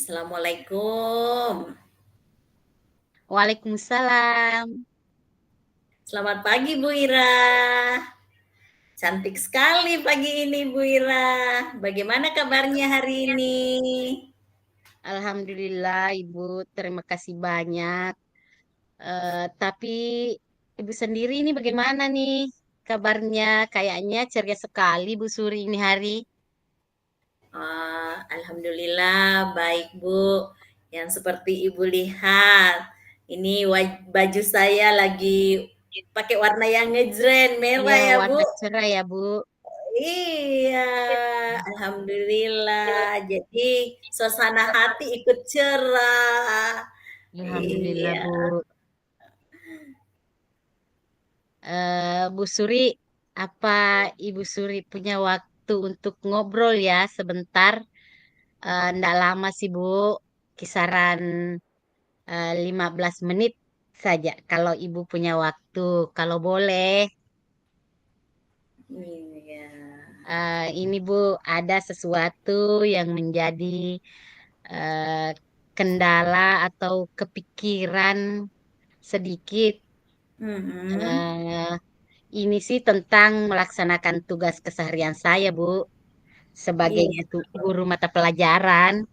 Assalamualaikum. Waalaikumsalam. Selamat pagi Bu Ira. Cantik sekali pagi ini Bu Ira. Bagaimana kabarnya hari ini? Alhamdulillah Ibu, terima kasih banyak. Tapi Ibu sendiri ini bagaimana nih kabarnya? Kayaknya ceria sekali Bu Suri ini hari. Alhamdulillah baik Bu. Yang seperti Ibu lihat, ini baju saya lagi pakai warna yang ngejreng merah Ya, ya Bu. warna cerah ya Bu. Iya, alhamdulillah. Jadi suasana hati ikut cerah. Alhamdulillah Iya. Bu. Bu Suri, apa Ibu Suri punya waktu untuk ngobrol ya sebentar? Nggak lama sih Bu, kisaran 15 menit saja kalau Ibu punya waktu. Kalau boleh, Iya. ini Bu, ada sesuatu yang menjadi eh, kendala atau kepikiran sedikit. Mhm. Eh, ini sih tentang melaksanakan tugas keseharian saya, Bu, sebagai Iya, guru mata pelajaran.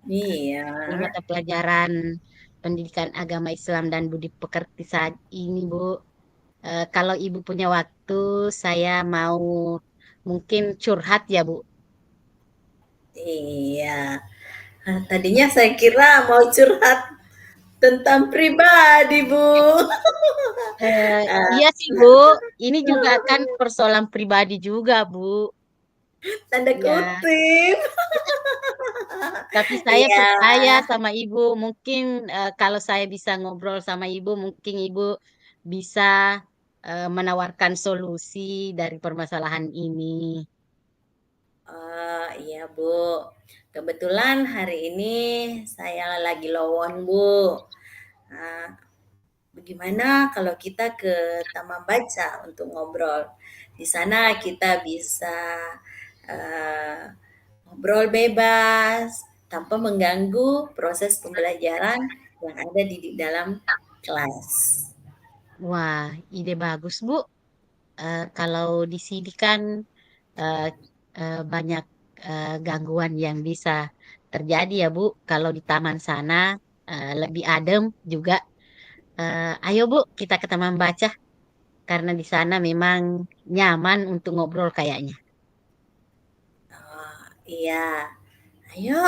iya. Guru mata pelajaran pendidikan agama Islam dan budi pekerti saat ini, Bu. Kalau Ibu punya waktu, saya mau mungkin curhat ya, Bu. Iya. Tadinya saya kira mau curhat tentang pribadi, Bu. Iya sih, Bu. Ini juga kan persoalan pribadi juga, Bu. Tanda Ya, kutip. tapi saya Iya. percaya sama Ibu. Mungkin kalau saya bisa ngobrol sama Ibu, mungkin Ibu bisa menawarkan solusi dari permasalahan ini. Iya, Bu. Kebetulan hari ini saya lagi lowon, Bu. Eee, Bagaimana kalau kita ke taman baca untuk ngobrol? Di sana kita bisa eh, ngobrol bebas tanpa mengganggu proses pembelajaran yang ada di dalam kelas. Wah, ide bagus, Bu. Kalau di sini kan eh, banyak gangguan yang bisa terjadi ya, Bu. Kalau di taman sana lebih adem juga. Ayo, Bu, kita ke taman baca karena di sana memang nyaman untuk ngobrol kayaknya. Iya, ayo.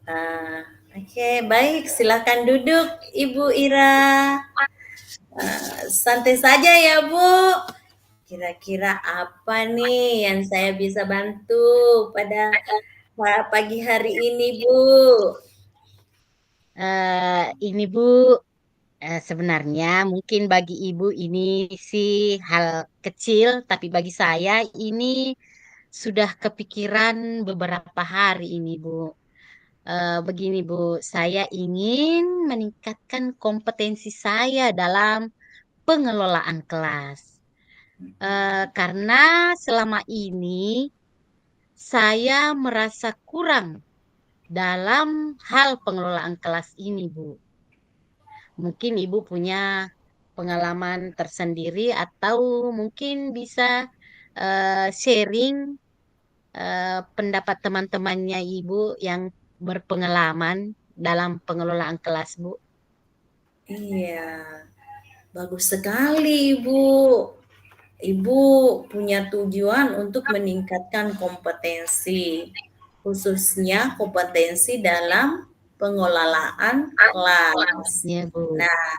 Eh, Oke, baik. Silakan duduk, Ibu Ira. Santai saja ya, Bu. Kira-kira apa nih yang saya bisa bantu pada pagi hari ini, Bu? Ini, Bu, sebenarnya mungkin bagi Ibu ini sih hal kecil, tapi bagi saya ini sudah kepikiran beberapa hari ini, Bu. Begini Bu, saya ingin meningkatkan kompetensi saya dalam pengelolaan kelas. Karena selama ini saya merasa kurang dalam hal pengelolaan kelas ini, Bu. Mungkin Ibu punya pengalaman tersendiri atau mungkin bisa sharing pendapat teman-temannya Ibu yang berpengalaman dalam pengelolaan kelas, Bu. Iya, bagus sekali, Ibu. Ibu punya tujuan untuk meningkatkan kompetensi, khususnya kompetensi dalam pengelolaan kelas. Ya, Bu. Nah,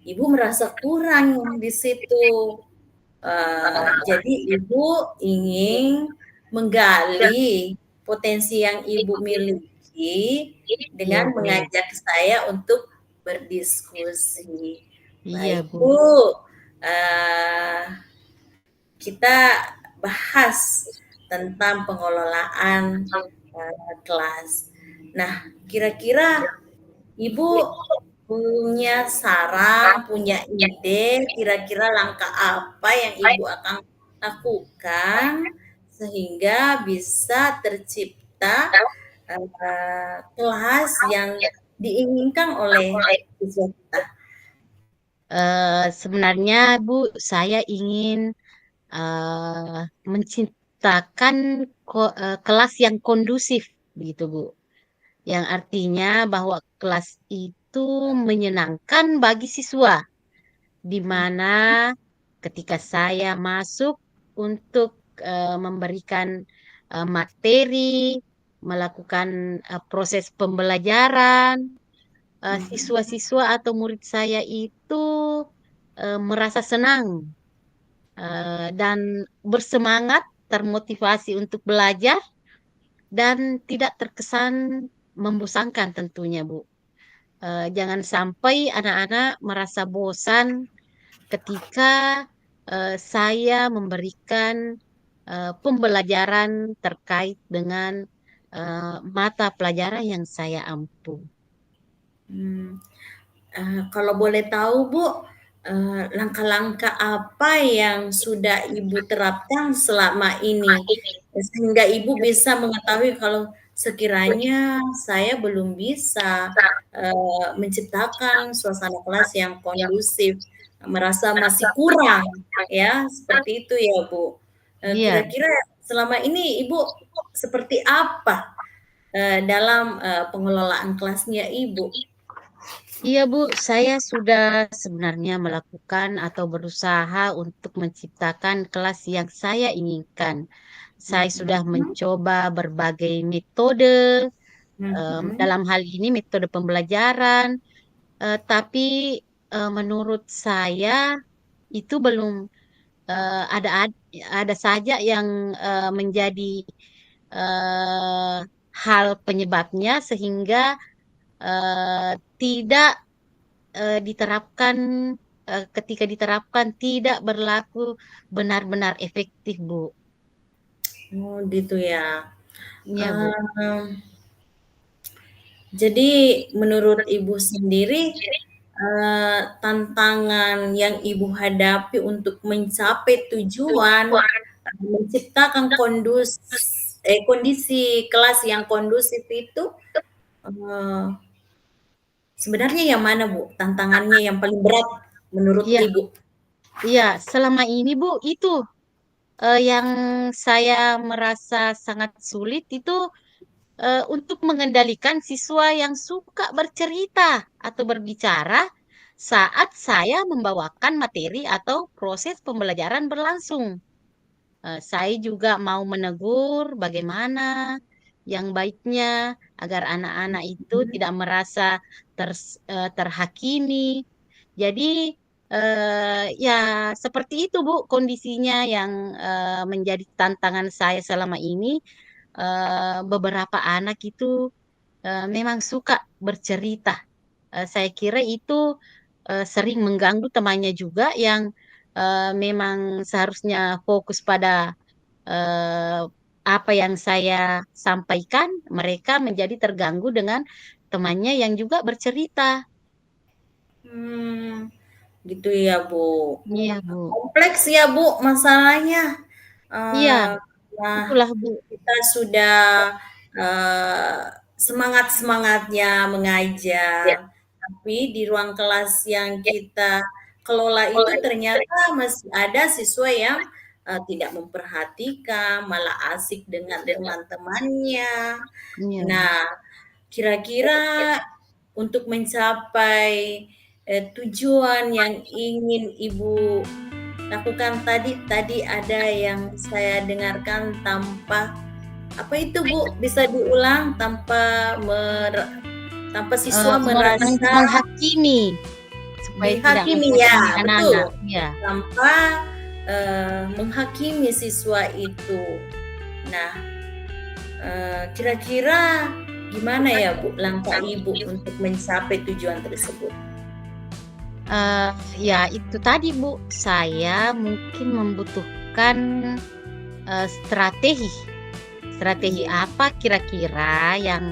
Ibu merasa kurang di situ. Jadi Ibu ingin menggali potensi yang Ibu miliki dengan Iya, Bu. mengajak saya untuk berdiskusi. Iya, Baik, Bu. Bu. Eee, kita bahas tentang pengelolaan, kelas. Nah, kira-kira Ibu punya saran, punya ide, kira-kira langkah apa yang Ibu akan lakukan sehingga bisa tercipta kelas yang diinginkan oleh siswa kita? Sebenarnya Bu, saya ingin menciptakan kelas yang kondusif, begitu Bu. Yang artinya bahwa kelas itu menyenangkan bagi siswa, di mana ketika saya masuk untuk memberikan materi, melakukan proses pembelajaran, Mhm, siswa-siswa atau murid saya itu merasa senang dan bersemangat, termotivasi untuk belajar dan tidak terkesan membosankan tentunya, Bu. Jangan sampai anak-anak merasa bosan ketika saya memberikan pembelajaran terkait dengan mata pelajaran yang saya ampu. mmm. Kalau boleh tahu Bu, langkah-langkah apa yang sudah Ibu terapkan selama ini? Sehingga Ibu bisa mengetahui kalau sekiranya saya belum bisa, menciptakan suasana kelas yang kondusif, merasa masih kurang, ya, seperti itu ya Bu. Iya, Kira-kira selama ini Ibu seperti apa, dalam, pengelolaan kelasnya Ibu? iya Bu, saya sudah sebenarnya melakukan atau berusaha untuk menciptakan kelas yang saya inginkan. Saya sudah Mhm, mencoba berbagai metode, mhm. dalam hal ini metode pembelajaran, tapi menurut saya itu belum ada saja yang menjadi eh, hal penyebabnya sehingga tidak diterapkan ketika diterapkan tidak berlaku benar-benar efektif, Bu. Oh gitu ya. Iya, Bu. Mmm, jadi menurut Ibu sendiri, tantangan yang Ibu hadapi untuk mencapai tujuan, menciptakan kondisi kelas yang kondusif itu, eee, sebenarnya yang mana Bu? Tantangannya yang paling berat menurut Iya, Ibu? iya. Selama ini, Bu, itu yang saya merasa sangat sulit itu untuk mengendalikan siswa yang suka bercerita atau berbicara saat saya membawakan materi atau proses pembelajaran berlangsung. Saya juga mau menegur bagaimana yang baiknya agar anak-anak itu Mhm, tidak merasa terhakimi. Jadi ya seperti itu Bu kondisinya yang menjadi tantangan saya selama ini. Beberapa anak itu memang suka bercerita. Saya kira itu sering mengganggu temannya juga yang memang seharusnya fokus pada eh, apa yang saya sampaikan, mereka menjadi terganggu dengan temannya yang juga bercerita. mmm, gitu ya Bu. Iya, Bu. Kompleks ya Bu masalahnya. Iya, Eee, nah, itulah, Bu. kita sudah, eee, semangat-semangatnya mengajar, tapi di ruang kelas yang kita kelola itu ternyata masih ada siswa yang, tidak memperhatikan, malah asik dengan teman-temannya. Iya, Bu. Nah, kira-kira untuk mencapai, tujuan yang ingin Ibu lakukan tadi tadi ada yang saya dengarkan tanpa apa itu Bu? Bisa diulang tanpa siswa merasa Menghakimi supaya tidak dihakimi ya, menghakimi betul. anak-anak. Iya. Tanpa, menghakimi siswa itu. Nah, kira-kira gimana ya Bu, langkah Ibu untuk mencapai tujuan tersebut? Eh, ya itu tadi Bu, saya mungkin membutuhkan strategi. Strategi Iya, apa kira-kira yang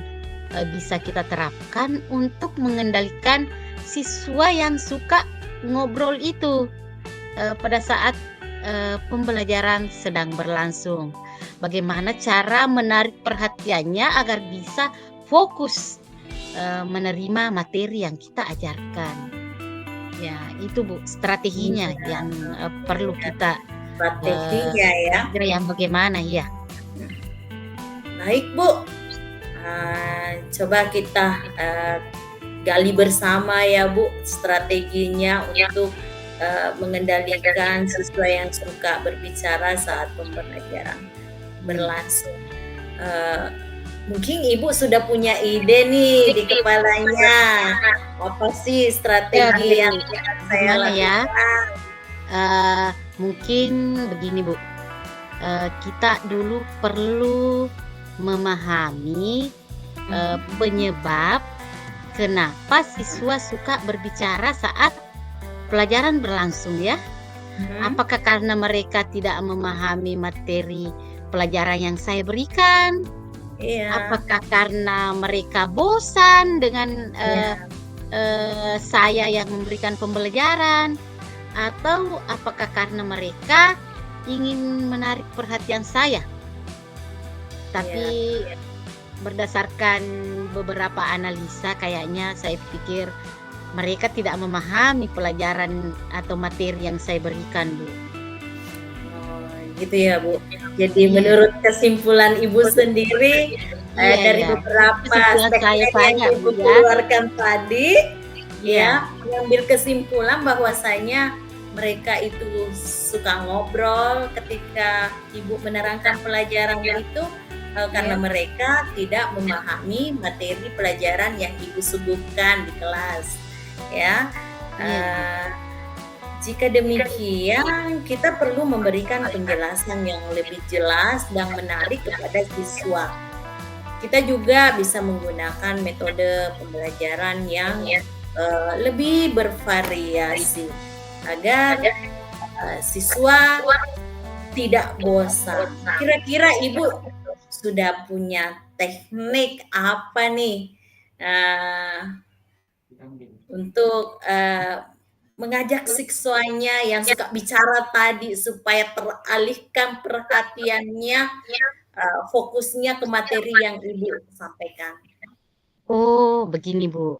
bisa kita terapkan untuk mengendalikan siswa yang suka ngobrol itu pada saat pembelajaran sedang berlangsung. Bagaimana cara menarik perhatiannya agar bisa fokus menerima materi yang kita ajarkan. Ya, itu Bu, strateginya Iya, yang perlu kita strateginya ya. kira yang bagaimana ya. Baik Bu, coba kita gali bersama ya Bu strateginya untuk mengendalikan siswa yang suka berbicara saat pembelajaran berlangsung. Mungkin Ibu sudah punya ide nih di kepalanya. Apa sih Ya, strategi yang akan saya gimana ya? lakukan? Mungkin begini Bu, kita dulu perlu memahami penyebab kenapa siswa suka berbicara saat pelajaran berlangsung ya. Apakah karena mereka tidak memahami materi pelajaran yang saya berikan? Iya, Apakah karena mereka bosan dengan iya, saya yang memberikan pembelajaran? Atau apakah karena mereka ingin menarik perhatian saya? Tapi iya. berdasarkan beberapa analisa kayaknya saya pikir mereka tidak memahami pelajaran atau materi yang saya berikan, Bu. Oh, gitu ya, Bu. Jadi Iya, menurut kesimpulan Ibu sendiri, iya, dari iya. Itu beberapa kesimpulan saya statement yang saja, Bu Ibu ya. keluarkan tadi, Iya, ya, mengambil kesimpulan bahwasanya mereka itu suka ngobrol ketika Ibu menerangkan pelajaran itu, karena iya, mereka tidak memahami materi pelajaran yang Ibu suguhkan di kelas, ya. iya, Bu. Eee jika demikian, kita perlu memberikan penjelasan yang lebih jelas dan menarik kepada siswa. Kita juga bisa menggunakan metode pembelajaran yang lebih bervariasi agar siswa tidak bosan. Kira-kira Ibu sudah punya teknik apa nih untuk mengajak siswanya yang suka bicara tadi supaya teralihkan perhatiannya, fokusnya ke materi yang Ibu sampaikan. Oh, begini, Bu.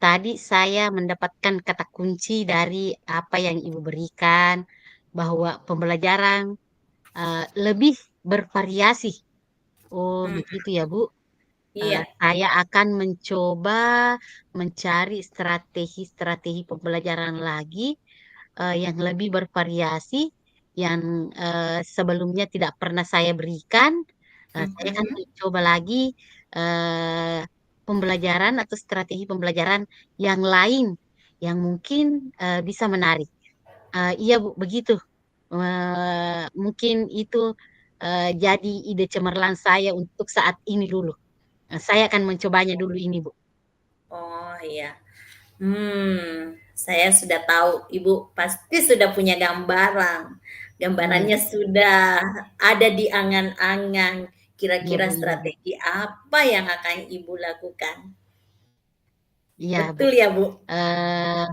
Tadi saya mendapatkan kata kunci dari apa yang Ibu berikan, bahwa pembelajaran lebih bervariasi. Oh, Hmm, begitu ya, Bu. iya, Saya akan mencoba mencari strategi-strategi pembelajaran lagi yang lebih bervariasi, yang sebelumnya tidak pernah saya berikan. Saya akan mhm. mencoba lagi eh, pembelajaran atau strategi pembelajaran yang lain yang mungkin bisa menarik. Iya Bu, begitu. Mungkin itu jadi ide cemerlang saya untuk saat ini dulu. Saya akan mencobanya dulu ini Bu. Oh, iya. Saya sudah tahu Ibu pasti sudah punya gambaran. Iya, Gambarannya sudah ada di angan-angan. iya Kira-kira Bu, iya Bu. strategi apa yang akan Ibu lakukan? Iya Bu. Betul ya, Bu? Eh,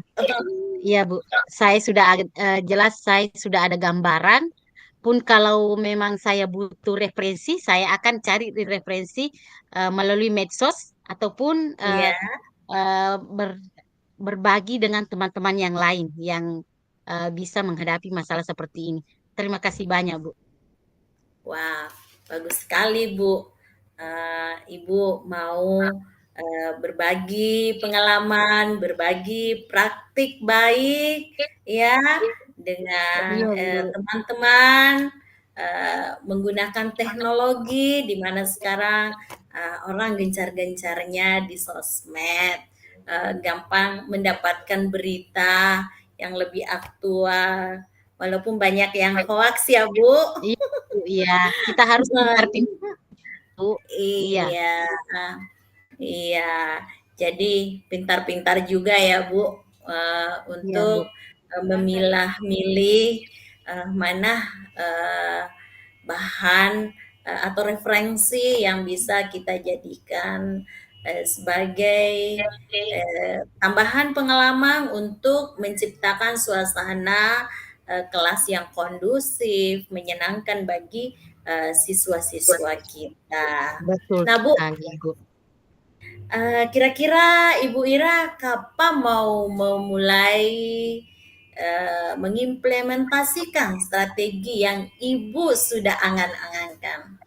iya Bu, saya sudah jelas saya sudah ada gambaran. Pun kalau memang saya butuh referensi, saya akan cari di referensi melalui medsos ataupun Iya. eh, ber- berbagi dengan teman-teman yang lain yang bisa menghadapi masalah seperti ini. Terima kasih banyak Bu. Wah, bagus sekali, Bu. Ibu mau berbagi pengalaman, berbagi praktik baik, ya, dengan Iya Bu. teman-teman menggunakan teknologi di mana sekarang orang gencar-gencarnya di sosmed, gampang mendapatkan berita yang lebih aktual, walaupun banyak yang hoaks ya, Bu. Iya Bu, iya. Kita harus pintar-pintar Bu. Iya, Iya, iya. Jadi pintar-pintar juga ya, Bu, iya Bu. untuk, memilah-milih, mana, eee, bahan, atau referensi yang bisa kita jadikan, sebagai, tambahan pengalaman untuk menciptakan suasana, kelas yang kondusif, menyenangkan bagi siswa-siswa kita. Betul Nah, Bu, sekali, Bu. kira-kira Ibu Ira kapan mau memulai mengimplementasikan strategi yang Ibu sudah angan-angankan?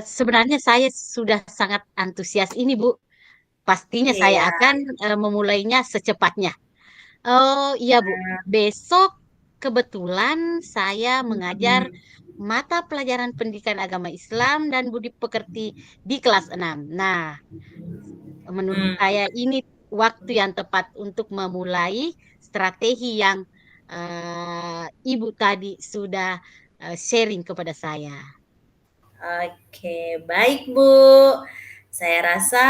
Sebenarnya saya sudah sangat antusias ini, Bu. Pastinya saya Iya. akan memulainya secepatnya. Oh iya, Bu. Besok kebetulan saya mengajar Mhm. mata pelajaran pendidikan agama Islam dan budi pekerti di kelas 6. Nah, menurut Hmm. saya ini waktu yang tepat untuk memulai strategi yang Ibu tadi sudah sharing kepada saya. Oke, baik Bu. Saya rasa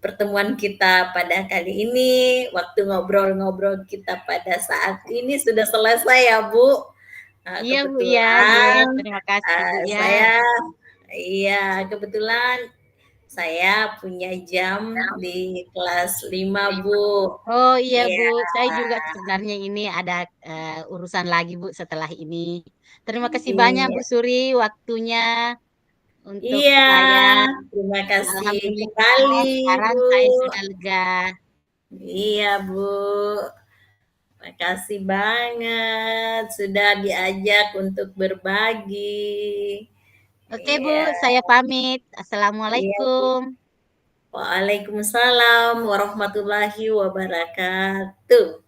pertemuan kita pada kali ini, waktu ngobrol-ngobrol kita pada saat ini sudah selesai ya Bu. Iya, Bu, ya, ya. Kebetulan Terima kasih, Bu, ya. saya, iya kebetulan saya punya jam di kelas 5 Bu. Oh iya, Bu. Iya, Saya juga sebenarnya ini ada urusan lagi, Bu, setelah ini. Terima kasih banyak, Bu iya, Suri, waktunya untuk iya. saya. Terima kasih Alhamdulillah, kembali sekarang Bu. saya sudah lega. Iya Bu. Makasih banget sudah diajak untuk berbagi. Oke, Bu, Iya, saya pamit. iya. Assalamualaikum. Waalaikumsalam warahmatullahi wabarakatuh.